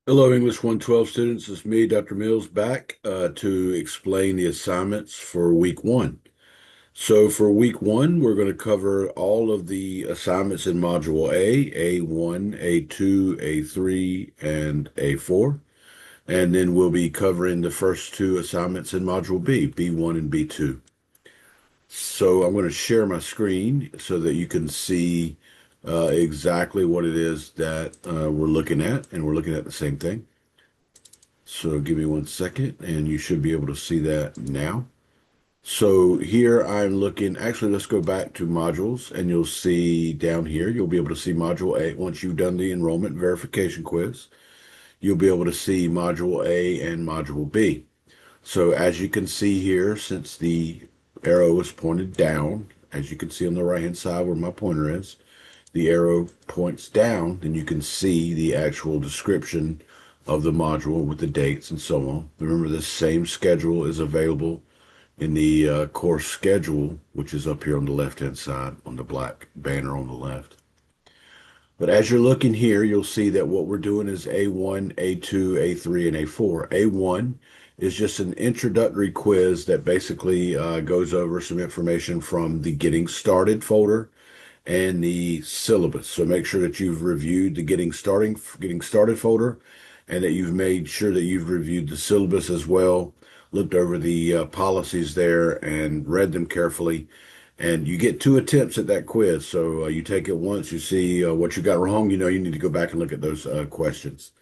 Hello, English 112 students. It's me, Dr. Mills, back to explain the assignments for week one. So for week one, we're going to cover all of the assignments in Module A, A1, A2, A3, and A4. And then we'll be covering the first two assignments in Module B, B1 and B2. So I'm going to share my screen so that you can see exactly what it is that we're looking at, and we're looking at the same thing. So give me 1 second, and you should be able to see that now. So here I'm looking, actually, let's go back to modules, and you'll see down here, you'll be able to see Module A. Once you've done the enrollment verification quiz, you'll be able to see Module A and Module B. So as you can see here, since the arrow is pointed down, as you can see on the right-hand side where my pointer is, the arrow points down, then you can see the actual description of the module with the dates and so on. Remember, this same schedule is available in the course schedule, which is up here on the left-hand side on the black banner on the left. But as you're looking here, you'll see that what we're doing is A1, A2, A3, and A4. A1 is just an introductory quiz that basically goes over some information from the Getting Started folder and the syllabus. So make sure that you've reviewed the getting started folder, and that you've made sure that you've reviewed the syllabus as well, looked over the policies there and read them carefully. And you get two attempts at that quiz. So you take it once, you see what you got wrong, you need to go back and look at those questions.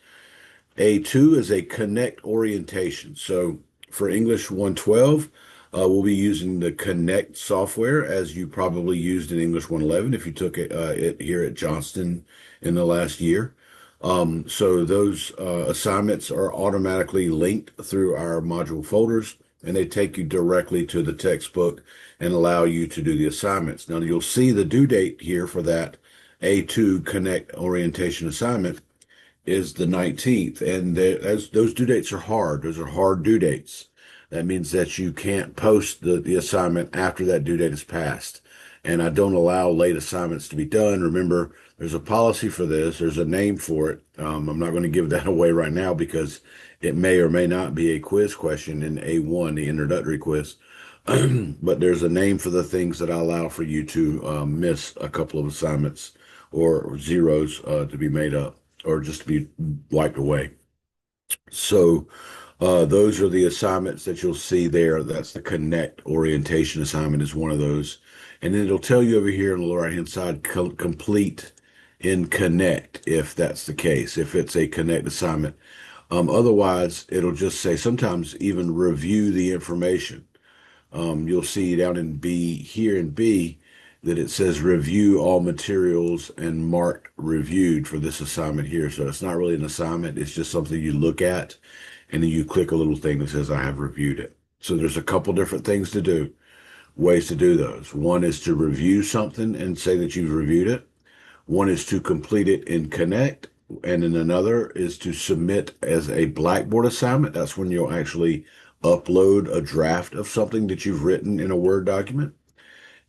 A2 is a connect orientation. So for English 112, we'll be using the Connect software as you probably used in English 111 if you took it here at Johnston in the last year. So those assignments are automatically linked through our module folders, and they take you directly to the textbook and allow you to do the assignments. Now you'll see the due date here for that A2 Connect orientation assignment is the 19th, and those due dates are hard. Those are hard due dates. That means that you can't post the assignment after that due date is passed. And I don't allow late assignments to be done. Remember, there's a policy for this. There's a name for it. I'm not going to give that away right now because it may or may not be a quiz question in A1, the introductory quiz. But there's a name for the things that I allow for you to miss a couple of assignments or zeros to be made up or just to be wiped away. So those are the assignments that you'll see there. That's the Connect orientation assignment is one of those. And then it'll tell you over here on the right-hand side, complete in Connect, if that's the case, if it's a Connect assignment. Otherwise, it'll just say sometimes even review the information. You'll see down in B, here in B, that it says review all materials and marked reviewed for this assignment here. So it's not really an assignment. It's just something you look at and then you click a little thing that says I have reviewed it. So there's a couple different things to do, ways to do those. One is to review something and say that you've reviewed it. One is to complete it in Connect. And then another is to submit as a Blackboard assignment. That's when you'll actually upload a draft of something that you've written in a Word document.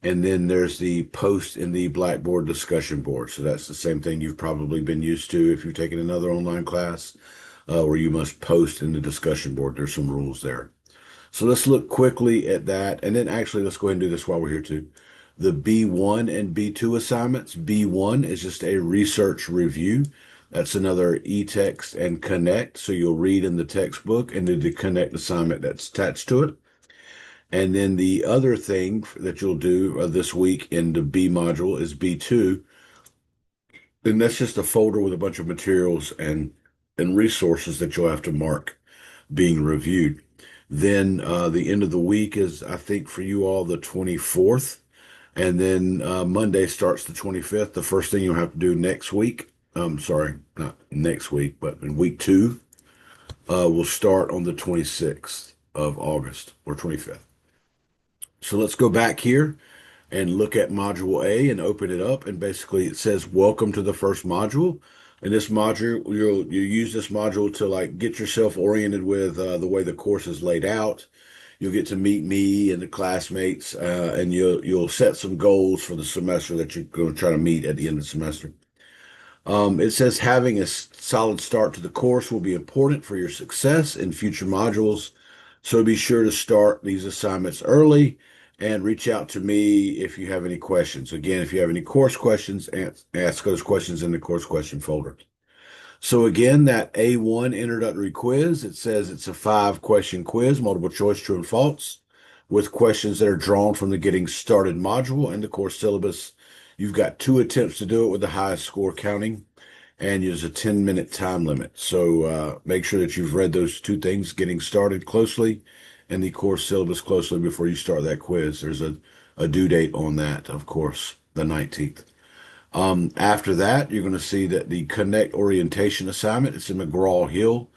And then there's the post in the Blackboard discussion board. So that's the same thing you've probably been used to if you've taken another online class where you must post in the discussion board. There's some rules there. So let's look quickly at that. And then actually, let's go ahead and do this while we're here too. The B1 and B2 assignments. B1 is just a research review. That's another e-text and Connect. So you'll read in the textbook and do the Connect assignment that's attached to it. And then the other thing that you'll do this week in the B module is B2. And that's just a folder with a bunch of materials and resources that you'll have to mark being reviewed. Then the end of the week is, I think, for you all the 24th. And then Monday starts the 25th. The first thing you'll have to do next week, sorry, not next week, but in week two, will start on the 26th of August or 25th. So let's go back here and look at module A and open it up. And basically it says, welcome to the first module. And this module, you use this module to like get yourself oriented with the way the course is laid out. You'll get to meet me and the classmates, and you'll set some goals for the semester that you're going to try to meet at the end of the semester. It says having a Solid start to the course will be important for your success in future modules. So be sure to start these assignments early and reach out to me if you have any questions. Again, if you have any course questions, ask those questions in the course question folder. So again, that A1 introductory quiz, it says it's a 5-question quiz, multiple choice, true and false, with questions that are drawn from the Getting Started module and the course syllabus. You've got 2 attempts to do it with the highest score counting, and there's a 10-minute time limit. So make sure that you've read those 2 things, Getting Started closely and the course syllabus closely before you start that quiz. There's a due date on that, of course, the 19th. After that, you're going to see that the Connect orientation assignment, it's a McGraw-Hill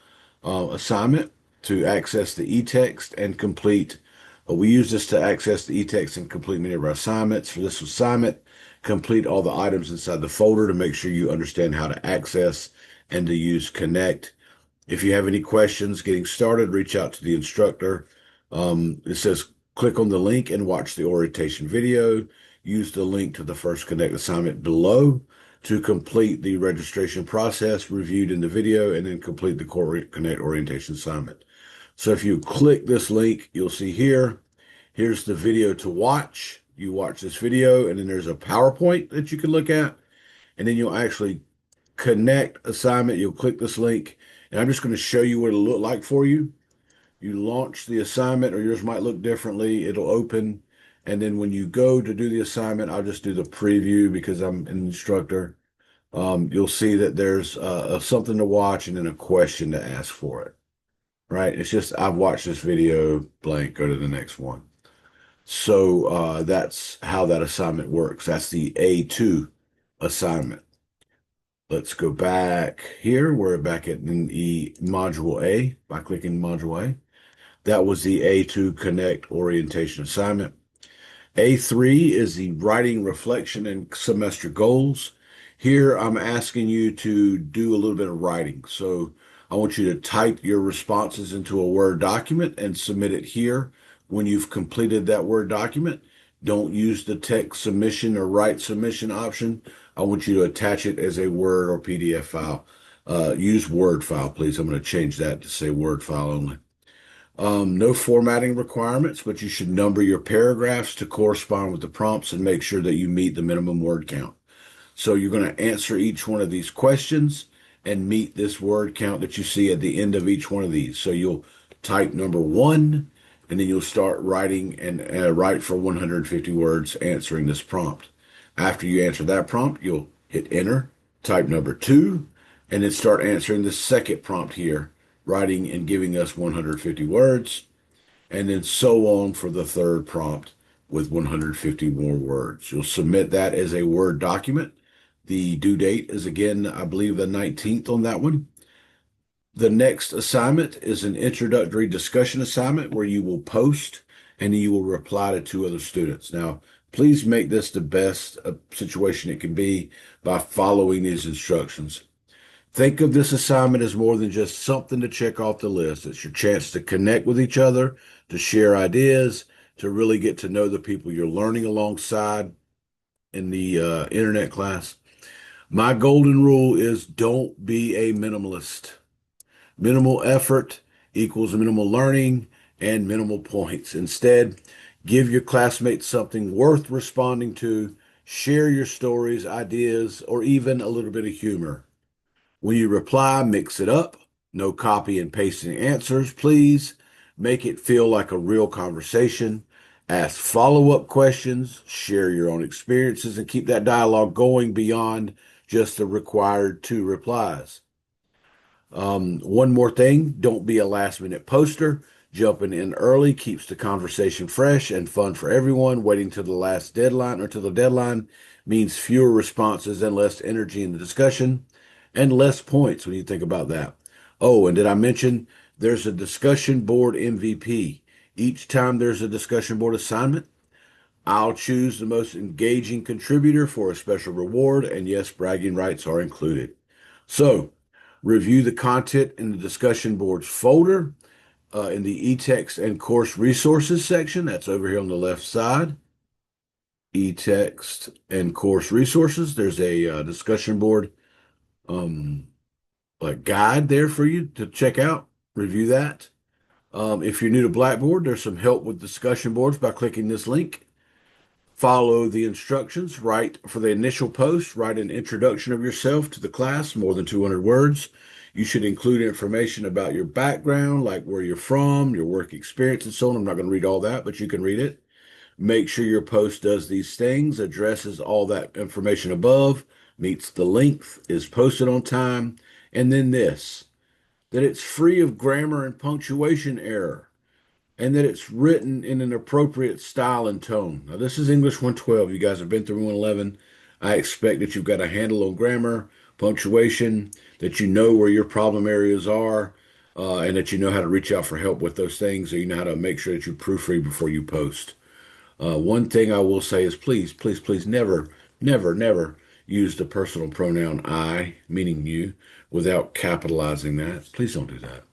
assignment to access the e-text and complete. We use this to access the e-text and complete many of our assignments. For this assignment, complete all the items inside the folder to make sure you understand how to access and to use Connect. If you have any questions getting started, reach out to the instructor. It says click on the link and watch the orientation video. Use the link to the first Connect assignment below to complete the registration process reviewed in the video and then complete the Connect orientation assignment. So if you click this link, you'll see here's the video to watch. You watch this video and then there's a PowerPoint that you can look at, and then you'll actually Connect assignment. You'll click this link, and I'm just going to show you what it'll look like for you. You launch the assignment, or yours might look differently. It'll open, and then when you go to do the assignment, I'll just do the preview because I'm an instructor. You'll see that there's something to watch and then a question to ask for it. Right? It's just I've watched this video, blank, go to the next one. So that's how that assignment works. That's the A2 assignment. Let's go back here. We're back at the module A by clicking module A. That was the A2 Connect orientation assignment. A3 is the writing reflection and semester goals. Here, I'm asking you to do a little bit of writing. So I want you to type your responses into a Word document and submit it here when you've completed that Word document. Don't use the text submission or write submission option. I want you to attach it as a Word or PDF file. Use Word file, please. I'm going to change that to say Word file only. No formatting requirements, but you should number your paragraphs to correspond with the prompts and make sure that you meet the minimum word count. So you're going to answer each one of these questions and meet this word count that you see at the end of each one of these. So you'll type number 1, and then you'll start writing and write for 150 words answering this prompt. After you answer that prompt, you'll hit enter, type number 2, and then start answering the second prompt here, writing and giving us 150 words, and then so on for the third prompt with 150 more words. You'll submit that as a Word document. The due date is again, I believe, the 19th on that one. The next assignment is an introductory discussion assignment where you will post and you will reply to 2 other students. Now, please make this the best situation it can be by following these instructions. Think of this assignment as more than just something to check off the list. It's your chance to connect with each other, to share ideas, to really get to know the people you're learning alongside in the internet class. My golden rule is don't be a minimalist. Minimal effort equals minimal learning and minimal points. Instead, give your classmates something worth responding to, share your stories, ideas, or even a little bit of humor. When you reply, mix it up. No copy and pasting answers, please. Make it feel like a real conversation. Ask follow-up questions, share your own experiences, and keep that dialogue going beyond just the required 2 replies. One more thing, don't be a last-minute poster. Jumping in early keeps the conversation fresh and fun for everyone. Waiting till the last deadline or till the deadline means fewer responses and less energy in the discussion and less points when you think about that. Oh, and did I mention there's a discussion board MVP? Each time there's a discussion board assignment, I'll choose the most engaging contributor for a special reward, and yes, bragging rights are included. So, review the content in the discussion boards folder in the e-text and course resources section. That's over here on the left side. E-text and course resources. There's a discussion board guide there for you to check out, review that. If you're new to Blackboard, there's some help with discussion boards by clicking this link. Follow the instructions. Write for the initial post, write an introduction of yourself to the class, more than 200 words. You should include information about your background, like where you're from, your work experience, and so on. I'm not going to read all that, but you can read it. Make sure your post does these things, addresses all that information above, meets the length, is posted on time, and then this, that it's free of grammar and punctuation error, and that it's written in an appropriate style and tone. Now, this is English 112. You guys have been through 111. I expect that you've got a handle on grammar, punctuation, that you know where your problem areas are, and that you know how to reach out for help with those things, so you know how to make sure that you proofread before you post. One thing I will say is please, please, please never, never, never use the personal pronoun I, meaning you, without capitalizing that. Please don't do that.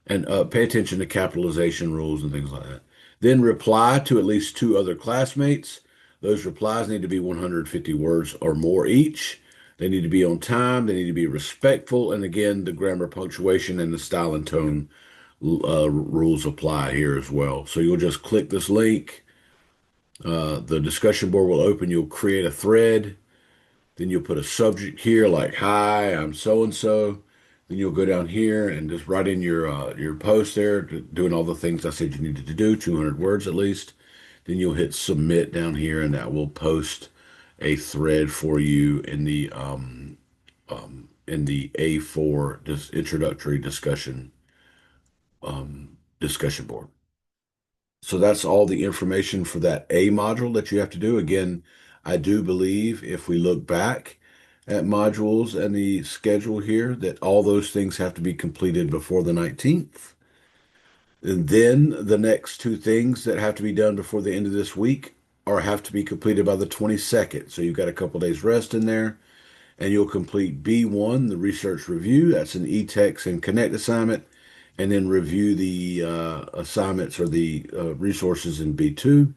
And pay attention to capitalization rules and things like that. Then reply to at least two other classmates. Those replies need to be 150 words or more each. They need to be on time. They need to be respectful. And again, the grammar, punctuation, and the style and tone rules apply here as well. So you'll just click this link. The discussion board will open. You'll create a thread. Then you'll put a subject here like, hi, I'm so and so. Then you'll go down here and just write in your post there, doing all the things I said you needed to do, 200 words at least. Then you'll hit submit down here, and that will post a thread for you in the A4 introductory discussion board. So that's all the information for that A module that you have to do. Again, I do believe if we look back at modules and the schedule here, that all those things have to be completed before the 19th. And then the next two things that have to be done before the end of this week are have to be completed by the 22nd. So you've got a couple days rest in there, and you'll complete B1, the research review. That's an e-text and connect assignment, and then review the assignments or the resources in B2.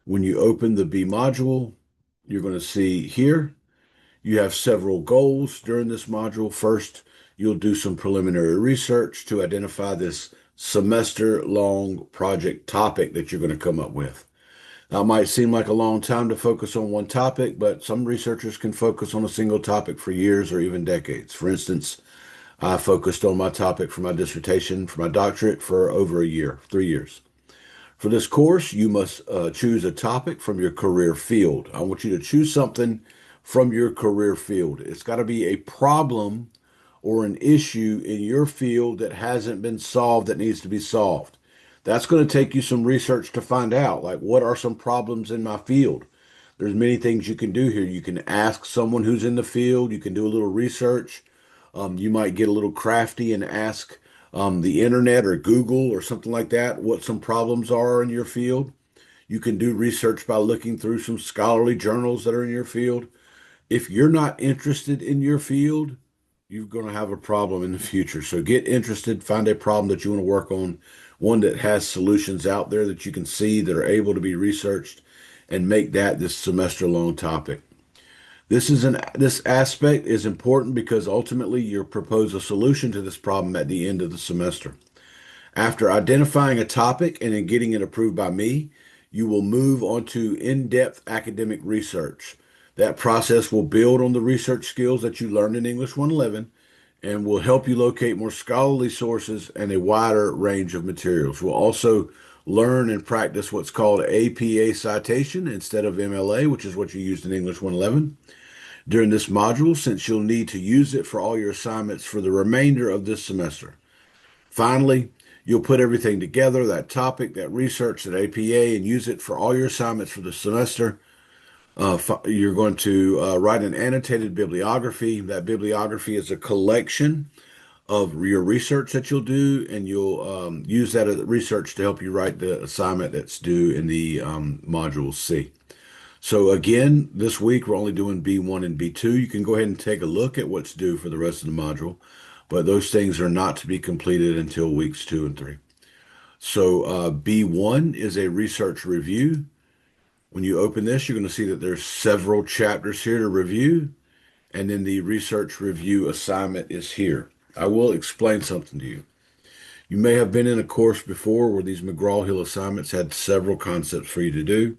When you open the B module, you're going to see here you have several goals during this module. First, you'll do some preliminary research to identify this semester-long project topic that you're going to come up with. Now, it might seem like a long time to focus on one topic, but some researchers can focus on a single topic for years or even decades. For instance, I focused on my topic for my dissertation, for my doctorate, for over a year, 3 years. For this course, you must choose a topic from your career field. I want you to choose something from your career field. It's got to be a problem or an issue in your field that hasn't been solved that needs to be solved. That's going to take you some research to find out, like what are some problems in my field? There's many things you can do here. You can ask someone who's in the field. You can do a little research. You might get a little crafty and ask the internet or Google or something like that what some problems are in your field. You can do research by looking through some scholarly journals that are in your field. If you're not interested in your field, you're going to have a problem in the future. So get interested, find a problem that you want to work on, one that has solutions out there that you can see that are able to be researched, and make that this semester long topic. This aspect is important because ultimately you propose a solution to this problem at the end of the semester. After identifying a topic and then getting it approved by me, you will move on to in-depth academic research. That process will build on the research skills that you learned in English 111 and will help you locate more scholarly sources and a wider range of materials. We'll also learn and practice what's called APA citation instead of MLA, which is what you used in English 111 during this module, since you'll need to use it for all your assignments for the remainder of this semester. Finally, you'll put everything together, that topic, that research, that APA, and use it for all your assignments for the semester. You're going to write an annotated bibliography. That bibliography is a collection of your research that you'll do, and you'll use that research to help you write the assignment that's due in the module C. So again, this week we're only doing B1 and B2. You can go ahead and take a look at what's due for the rest of the module, but those things are not to be completed until weeks 2 and 3. So B1 is a research review. When you open this, you're going to see that there's several chapters here to review, and then the research review assignment is here. I will explain something to you. You may have been in a course before where these McGraw-Hill assignments had several concepts for you to do.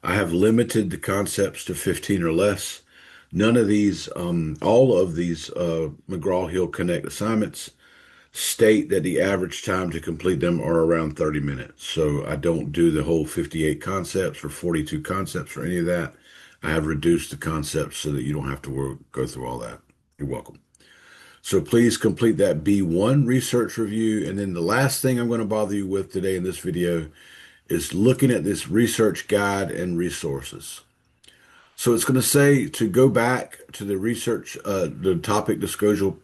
I have limited the concepts to 15 or less. None of these, all of these McGraw-Hill Connect assignments state that the average time to complete them are around 30 minutes. So I don't do the whole 58 concepts or 42 concepts or any of that. I have reduced the concepts so that you don't have to go through all that. You're welcome. So please complete that B1 research review. And then the last thing I'm going to bother you with today in this video is looking at this research guide and resources. So it's going to say to go back to the research, the topic discussion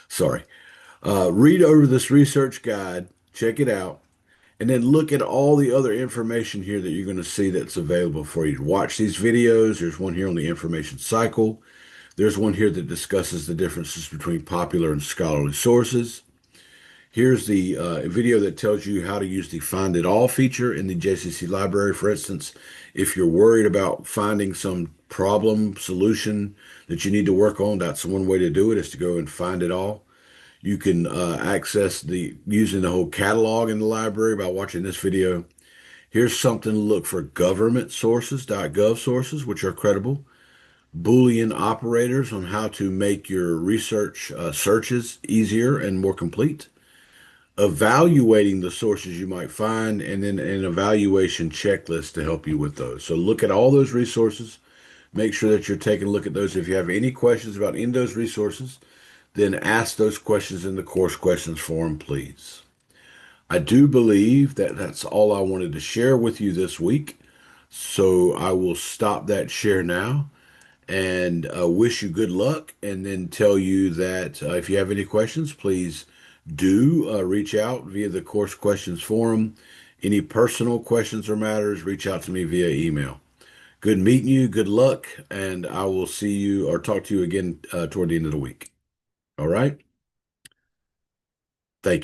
sorry, read over this research guide, check it out, and then look at all the other information here that you're going to see that's available for you to watch these videos. There's one here on the information cycle. There's one here that discusses the differences between popular and scholarly sources. Here's the video that tells you how to use the Find It All feature in the JCC library. For instance, if you're worried about finding some problem solution that you need to work on, that's one way to do it, is to go and find it all. You can access using the whole catalog in the library by watching this video. Here's something to look for: government sources, .gov sources, which are credible. Boolean operators on how to make your research searches easier and more complete. Evaluating the sources you might find, and then an evaluation checklist to help you with those. So look at all those resources. Make sure that you're taking a look at those. If you have any questions about any of those resources, then ask those questions in the course questions forum, please. I do believe that that's all I wanted to share with you this week. So I will stop that share now and wish you good luck, and then tell you that if you have any questions, please do reach out via the course questions forum. Any personal questions or matters, reach out to me via email. Good meeting you. Good luck. And I will see you or talk to you again toward the end of the week. All right. Thank you.